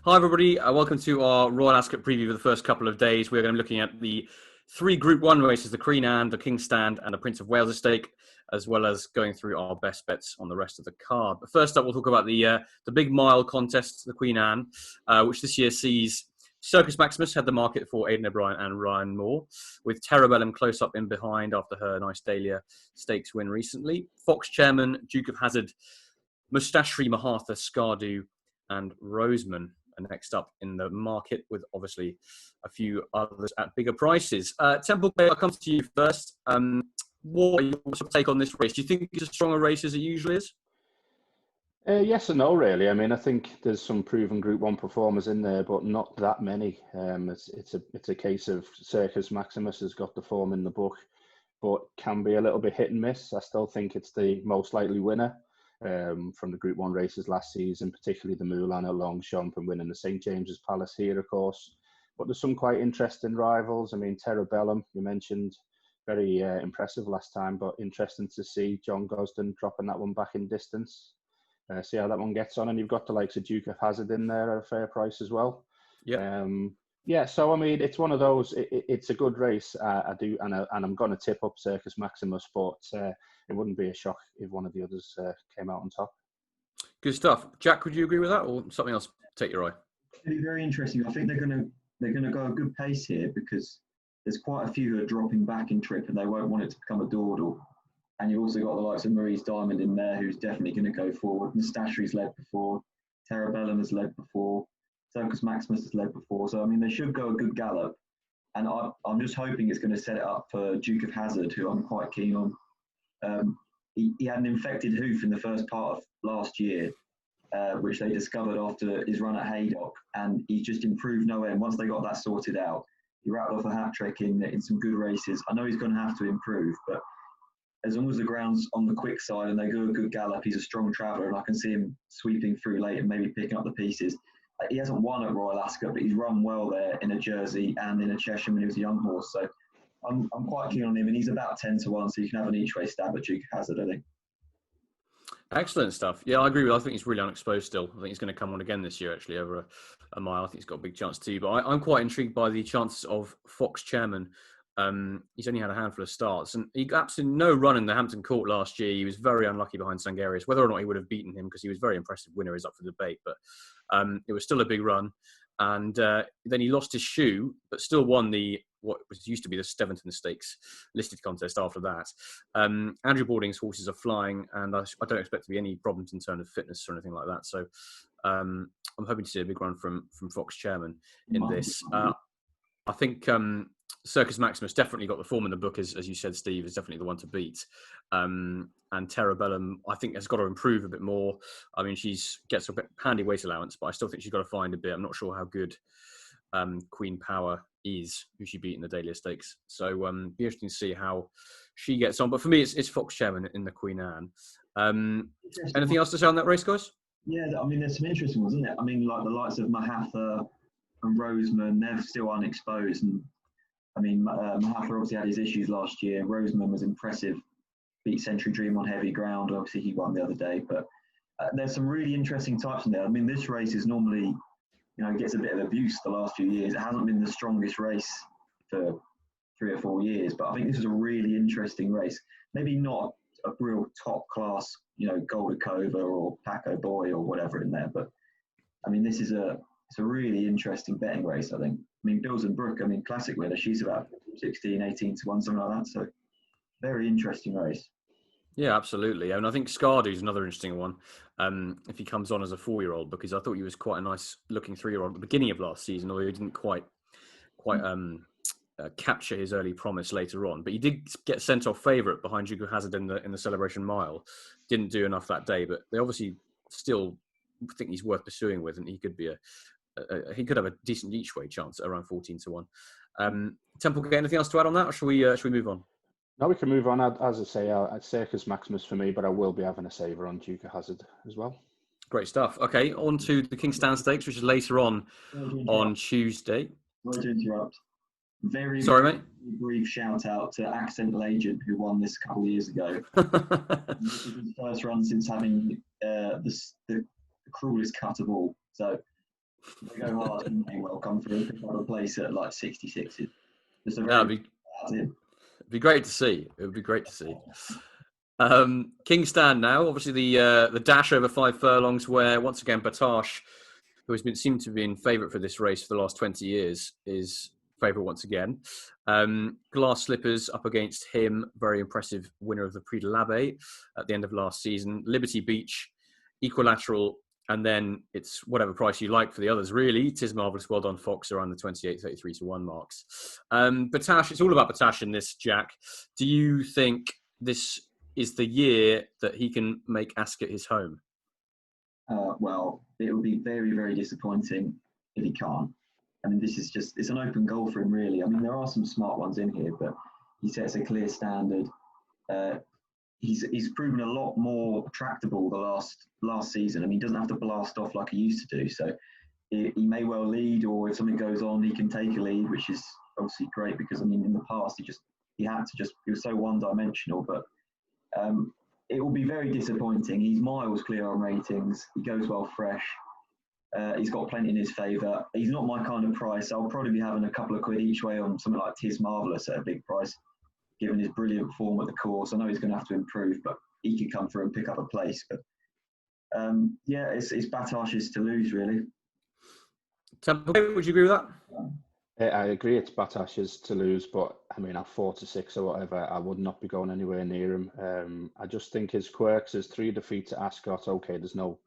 Hi, everybody. Welcome to our Royal Ascot preview for the first couple of days. We're going to be looking at the three Group 1 races, the Queen Anne, the King's Stand, and the Prince of Wales Stake, as well as going through our best bets on the rest of the card. But first up, we'll talk about the big mile contest, the Queen Anne, which this year sees Circus Maximus head the market for Aidan O'Brien and Ryan Moore, with Terrabellum close up in behind after her nice Dahlia Stakes win recently. Fox Chairman, Duke of Hazard, Mustashri, Mahatha, Scardu, and Roseman are next up in the market, with obviously a few others at bigger prices. Templegate, I'll come to you first. What are your take on this race? Do you think it's as strong a race as it usually is? Yes and no, really. I mean, I think there's some proven Group 1 performers in there, but not that many. It's a case of Circus Maximus has got the form in the book, but can be a little bit hit and miss. I still think it's the most likely winner from the Group 1 races last season, particularly the Moulin at Longchamp and winning the St James's Palace here, of course. But there's some quite interesting rivals. I mean, Terrabellum, you mentioned, very impressive last time, but interesting to see John Gosden dropping that one back in distance. See how that one gets on, and you've got the likes of Duke of Hazard in there at a fair price as well. Yeah. So I mean, it's one of those. It's a good race. I do, and I'm going to tip up Circus Maximus, but it wouldn't be a shock if one of the others came out on top. Good stuff, Jack. Would you agree with that, or something else take your eye? It'll be very interesting. I think they're going to go a good pace here because there's quite a few who are dropping back in trip, and they won't want it to become a dawdle. And you've also got the likes of Marie's Diamond in there, who's definitely going to go forward. Mustashri's led before. Terrabellum has led before. Circus Maximus has led before. So, I mean, they should go a good gallop. And I'm just hoping it's going to set it up for Duke of Hazard, who I'm quite keen on. He had an infected hoof in the first part of last year, which they discovered after his run at Haydock. And he just improved no end. Once they got that sorted out, he rattled off a hat-trick in some good races. I know he's going to have to improve, but as long as the ground's on the quick side and they go a good gallop, he's a strong traveller, and I can see him sweeping through late and maybe picking up the pieces. He hasn't won at Royal Ascot, but he's run well there in a Jersey and in a Cheshire when he was a young horse. So I'm quite keen on him, and he's about 10-1, so you can have an each-way stab at Duke of Hazard, I think. Excellent stuff. Yeah, I agree with. I think he's really unexposed still. I think he's going to come on again this year, actually, over a mile. I think he's got a big chance too. But I'm quite intrigued by the chances of Fox Chairman. He's only had a handful of starts, and he got absolutely no run in the Hampton Court last year. He was very unlucky behind Sangarius. Whether or not he would have beaten him, because he was very impressive winner, is up for debate. But it was still a big run. And then he lost his shoe, but still won what used to be the Steventon Stakes listed contest after that. Andrew Balding's horses are flying, and I don't expect to be any problems in terms of fitness or anything like that. So I'm hoping to see a big run from Fox Chairman in this. I think Circus Maximus definitely got the form in the book, as you said, Steve, is definitely the one to beat. And Terrabellum, I think, has got to improve a bit more. I mean, she gets a bit handy weight allowance, but I still think she's got to find a bit. I'm not sure how good Queen Power is, who she beat in the Dahlia Stakes. So be interesting to see how she gets on. But for me, it's Fox Chairman in the Queen Anne. Anything else to say on that race, guys? Yeah, I mean, there's some interesting ones, isn't it? I mean, like the likes of Mahatha and Roseman, they're still unexposed. And I mean, Mahatha obviously had his issues last year. Roseman was impressive, beat Century Dream on heavy ground. Obviously, he won the other day. But there's some really interesting types in there. I mean, this race is normally, gets a bit of abuse the last few years. It hasn't been the strongest race for 3 or 4 years, but I think this is a really interesting race. Maybe not a real top class, Goldacova or Paco Boy or whatever in there, but I mean, it's a really interesting betting race, I think. I mean, Bills and Brooke, classic winner, she's about 16, 18-1, something like that. So very interesting race. Yeah, absolutely. And I think Scardu is another interesting one if he comes on as a 4-year-old, because I thought he was quite a nice looking 3-year-old at the beginning of last season, although he didn't quite capture his early promise later on. But he did get sent off favourite behind Duke of Hazard in the Celebration Mile. Didn't do enough that day, but they obviously still think he's worth pursuing with, and he could be he could have a decent each way chance at around 14-1. Templegate, anything else to add on that, or should we move on? No, we can move on. As I say, I'd Circus Maximus for me, but I will be having a saver on Duke of Hazard as well. Great stuff. Okay, on to the Kingston Stakes, which is later on Tuesday. Sorry to interrupt. Sorry, mate. Brief shout out to Accidental Agent, who won this a couple of years ago. This is his first run since having the cruelest cut of all. So They go hard and may well come through and pick up a place at like 66. Just a That'd very be great to see. It would be great to see. King's Stand now. Obviously, the dash over 5 furlongs, where once again Batash, who has been seemed to be in favourite for this race for the last 20 years, is favourite once again. Glass Slippers up against him, very impressive winner of the Prix de l'Abbé at the end of last season. Liberty Beach, Equilateral, and then it's whatever price you like for the others, really. Tis Marvellous, Well Done Fox around the 28, 33 to 1 marks. Batash, it's all about Batash in this, Jack. Do you think this is the year that he can make Ascot his home? well, it would be very, very disappointing if he can't. I mean, it's an open goal for him, really. I mean, there are some smart ones in here, but he sets a clear standard. He's proven a lot more tractable the last season. I mean, he doesn't have to blast off like he used to do. So he may well lead, or if something goes on, he can take a lead, which is obviously great because, I mean, in the past, he was so one-dimensional. But it will be very disappointing. He's miles clear on ratings. He goes well fresh. He's got plenty in his favour. He's not my kind of price. I'll probably be having a couple of quid each way on something like Tis Marvellous at a big price, given his brilliant form at the course. I know he's going to have to improve, but he could come through and pick up a place. But it's Batash's to lose, really. Templegate, would you agree with that? I agree it's Batash's to lose, but I mean, at 4 to 6 or whatever, I would not be going anywhere near him. I just think his quirks, his 3 defeats at Ascot, okay, there's no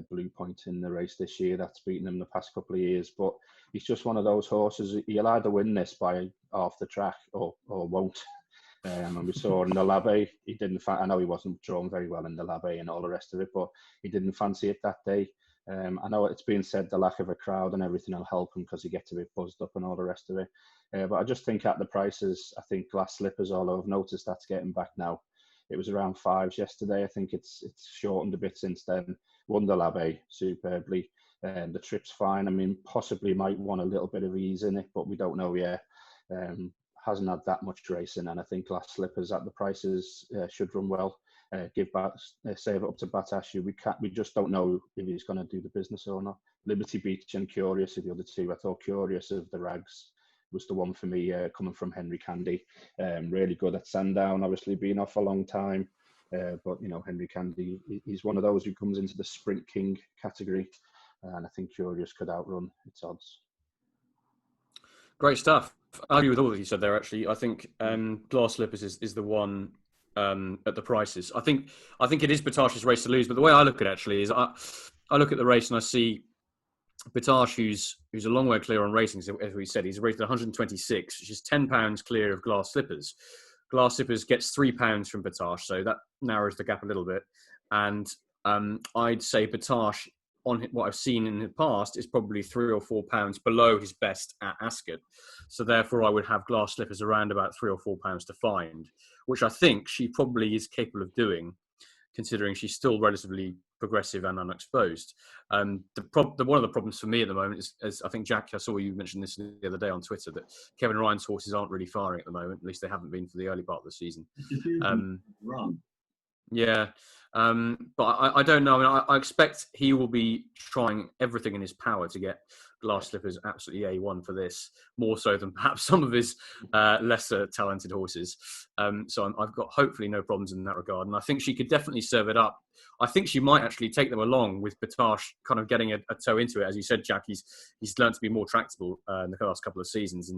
blue point in the race this year that's beaten him the past couple of years, but he's just one of those horses. He'll either win this by half the track or won't. And we saw in the L'Abbé, he didn't. I know he wasn't drawn very well in the L'Abbé and all the rest of it, but he didn't fancy it that day. I know it's been said the lack of a crowd and everything will help him because he gets a bit buzzed up and all the rest of it. But I just think at the prices, I think Glass Slippers, although I've noticed that's getting back now. It was around 5s yesterday. I think it's shortened a bit since then. Won the L'Abbé superbly. The trip's fine. I mean, possibly might want a little bit of ease in it, but we don't know yet. Hasn't had that much racing, and I think Glass Slippers at the prices should run well. Save it up to Batash. We just don't know if he's going to do the business or not. Liberty Beach and Curious are the other two. I thought Curious of the Rags was the one for me, coming from Henry Candy. Really good at Sandown, obviously been off a long time. But, you know, Henry Candy, he's one of those who comes into the Sprint King category. And I think Curious could outrun its odds. Great stuff. I agree with all that you said there, actually. I think Glass Slippers is the one at the prices. I think it is Batash's race to lose, but the way I look at it actually is I look at the race and I see Batash, who's a long way clear on ratings, as we said. He's rated 126, which is £10 clear of Glass Slippers. Glass Slippers gets £3 from Batash, so that narrows the gap a little bit. And I'd say Batash, on what I've seen in the past, is probably £3 or £4 below his best at Ascot. So therefore, I would have Glass Slippers around about £3 or £4 to find, which I think she probably is capable of doing, considering she's still relatively progressive and unexposed. One of the problems for me at the moment is I think, Jack, I saw you mentioned this the other day on Twitter, that Kevin Ryan's horses aren't really firing at the moment. At least they haven't been for the early part of the season. Run. Yeah. But I don't know. I mean, I expect he will be trying everything in his power to get Glass Slippers absolutely A1 for this, more so than perhaps some of his lesser talented horses. So I've got hopefully no problems in that regard. And I think she could definitely serve it up. I think she might actually take them along with Batash kind of getting a toe into it. As you said, Jack, he's learned to be more tractable in the last couple of seasons.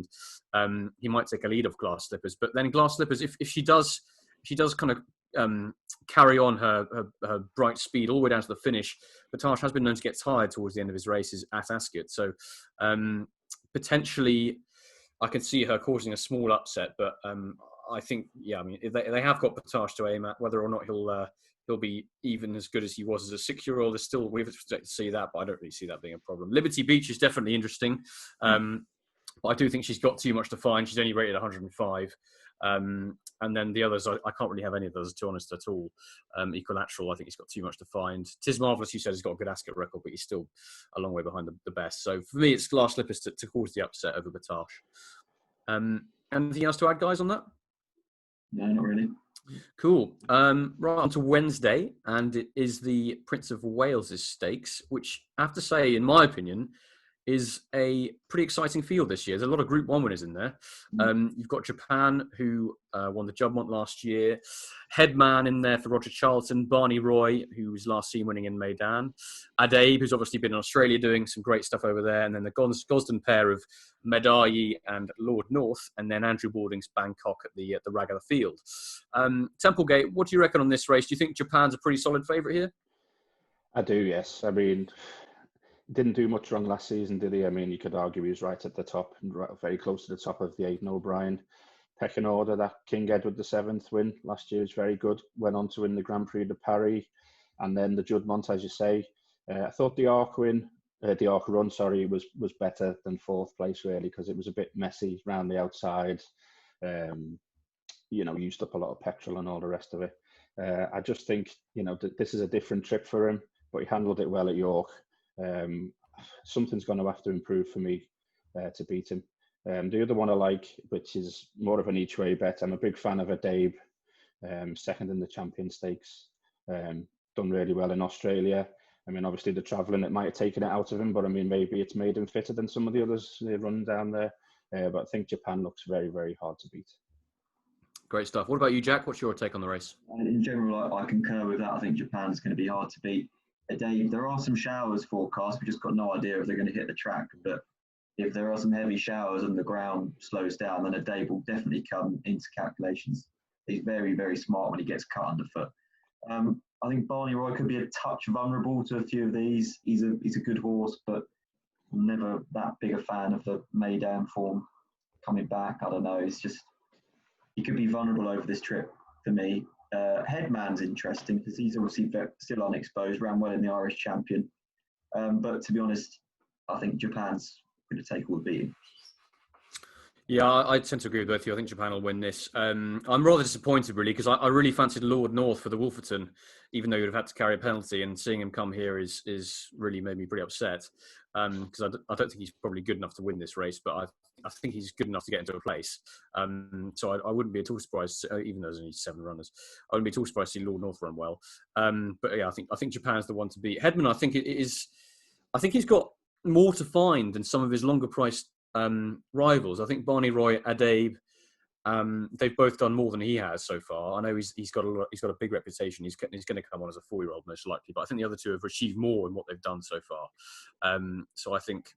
And he might take a lead off Glass Slippers. But then Glass Slippers, if she does kind of carry on her bright speed all the way down to the finish, Batash has been known to get tired towards the end of his races at Ascot. So potentially I can see her causing a small upset, but I think, I mean, they have got Batash to aim at. Whether or not he'll be even as good as he was as a 6-year-old is still, we've expected to see that, but I don't really see that being a problem. Liberty Beach is definitely interesting, but I do think she's got too much to find. She's only rated 105. And then the others, I can't really have any of those, to be honest, at all. Equilateral, I think he's got too much to find. Tis Marvellous, you said, has got a good Ascot record, but he's still a long way behind the best. So for me, it's Glass Slippers to cause the upset over Batash. Anything else to add, guys, on that? No, not really. Cool. Right on to Wednesday, and it is the Prince of Wales's Stakes, which I have to say, in my opinion, is a pretty exciting field this year. There's a lot of Group 1 winners in there. You've got Japan, who won the Juddmonte last year. Headman in there for Roger Charlton. Barney Roy, who was last seen winning in Meydan. Adabe, who's obviously been in Australia doing some great stuff over there. And then the Gosden pair of Medaille and Lord North. And then Andrew Balding's Bangkok at the rag of the field. Templegate, what do you reckon on this race? Do you think Japan's a pretty solid favourite here? I do, yes. I mean, didn't do much wrong last season, did he? I mean, you could argue he was right at the top, very close to the top of the Aidan O'Brien pecking order. That King Edward VII win last year was very good. Went on to win the Grand Prix de Paris, and then the Juddmonte, as you say. I thought the Arc run, was better than fourth place really, because it was a bit messy round the outside. Used up a lot of petrol and all the rest of it. I just think this is a different trip for him, but he handled it well at York. Something's going to have to improve for me to beat him. The other one I like, which is more of an each way bet, I'm a big fan of Adabe, second in the Champion Stakes, done really well in Australia. I mean, obviously the travelling, it might have taken it out of him, but I mean, maybe it's made him fitter than some of the others running down there. But I think Japan looks very, very hard to beat. Great stuff. What about you, Jack? What's your take on the race? In general, I concur with that. I think Japan's going to be hard to beat. Adabe, there are some showers forecast. We just got no idea if they're going to hit the track. But if there are some heavy showers and the ground slows down, then Adabe will definitely come into calculations. He's very, very smart when he gets cut underfoot. I think Barney Roy could be a touch vulnerable to a few of these. He's a good horse, but I'm never that big a fan of the Meydan form coming back. I don't know. It's just, he could be vulnerable over this trip for me. Headman's interesting because he's obviously still unexposed, ran well in the Irish Champion. But to be honest, I think Japan's going to take all the beating. Yeah, I tend to agree with both of you. I think Japan will win this. I'm rather disappointed, really, because I really fancied Lord North for the Wolferton, even though he would have had to carry a penalty. And seeing him come here is really made me pretty upset, because I don't think he's probably good enough to win this race, but I think he's good enough to get into a place. So I wouldn't be at all surprised, even though there's only 7 runners, I wouldn't be at all surprised to see Lord North run well. But yeah, I think Japan's the one to beat. Headman, I think he's got more to find than some of his longer priced rivals. I think Barney Roy, Adabe, they've both done more than he has so far. I know he's got a big reputation. He's going to come on as a 4-year-old most likely, but I think the other two have achieved more in what they've done so far. So I think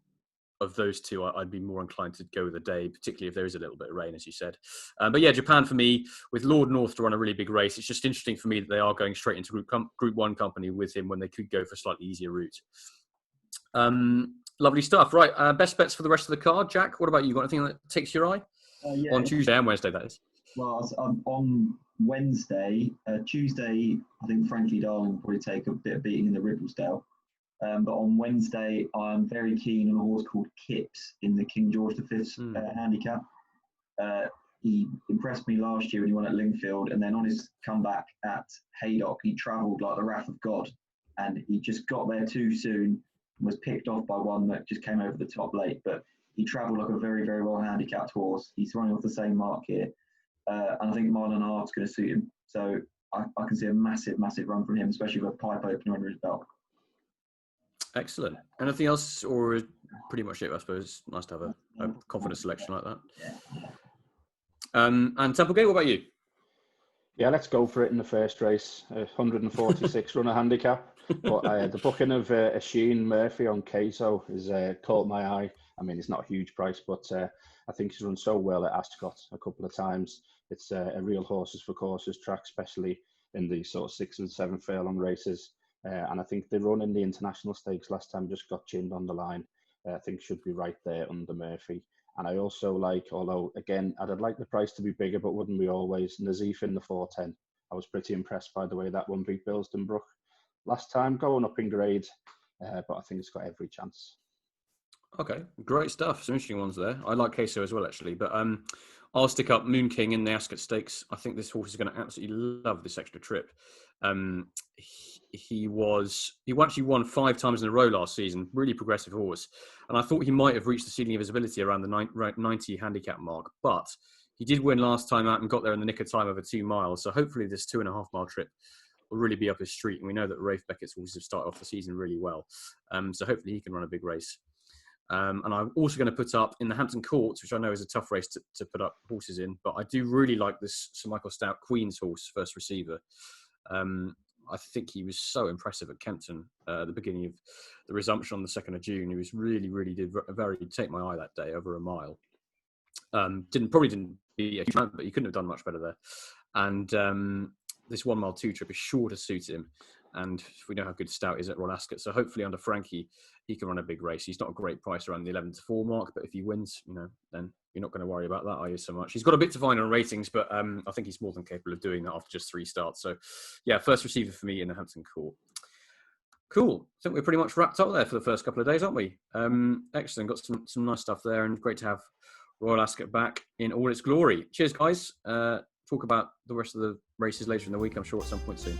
of those two, I'd be more inclined to go with Adabe, particularly if there is a little bit of rain, as you said. But yeah, Japan for me, with Lord North to run a really big race, it's just interesting for me that they are going straight into Group 1 company with him when they could go for a slightly easier route. Lovely stuff. Right, best bets for the rest of the card. Jack, what about you? Got anything that takes your eye? Yeah. On Tuesday and Wednesday, that is. Well, on Wednesday, Tuesday, I think Frankly Darling will probably take a bit of beating in the Ribblesdale. But on Wednesday, I'm very keen on a horse called Kips in the King George V's handicap. He impressed me last year when he won at Lingfield, and then on his comeback at Haydock, he travelled like the wrath of God, and he just got there too soon. Was picked off by one that just came over the top late, but he travelled like a very, very well handicapped horse. He's running off the same mark here, and I think mile and a half is going to suit him. So I can see a massive, massive run from him, especially with a pipe opener under his belt. Excellent. Anything else, or pretty much it? I suppose it's nice to have a confident selection like that. Yeah. And Templegate, what about you? Yeah, let's go for it in the first race. 146 runner handicap. But the booking of Sheen Murphy on Queso has caught my eye. I mean, it's not a huge price, but I think he's run so well at Ascot a couple of times. It's a real horses for courses track, especially in the sort of 6 and 7 furlong races. And I think the run in the international stakes last time just got chinned on the line. I think should be right there under Murphy. And I also like, although again, I'd like the price to be bigger, but wouldn't we always, Nazif in the 410. I was pretty impressed by the way that one beat Bilstonbrook last time, going up in grade, but I think it's got every chance. Okay, great stuff. Some interesting ones there. I like Queso as well, actually. But I'll stick up Moon King in the Ascot Stakes. I think this horse is going to absolutely love this extra trip. He actually won 5 times in a row last season. Really progressive horse, and I thought he might have reached the ceiling of his ability around the 90 handicap mark, but He did win last time out and got there in the nick of time over 2 miles. So hopefully this 2.5 mile trip will really be up his street. And we know that Rafe Beckett's horses have started off the season really well. So hopefully he can run a big race. And I'm also going to put up in the Hampton Courts, which I know is a tough race to put up horses in, but I do really like this Sir Michael Stout Queen's horse, First Receiver. I think he was so impressive at Kempton at the beginning of the resumption on the 2nd of June. He was really did very take my eye that day over a mile. Probably didn't be a huge amount, but he couldn't have done much better there. And this 1 mile 2 trip is sure to suit him. And we know how good Stout is at Royal Ascot. So hopefully under Frankie, he can run a big race. He's not a great price around the 11-4 mark, but if he wins, then you're not going to worry about that, are you, so much? He's got a bit to find on ratings, but I think he's more than capable of doing that after just 3 starts. So, yeah, First Receiver for me in the Hampton Court. Cool. I think we're pretty much wrapped up there for the first couple of days, aren't we? Excellent. Got some nice stuff there, and great to have Royal Ascot back in all its glory. Cheers, guys. Talk about the rest of the races later in the week, I'm sure, at some point soon.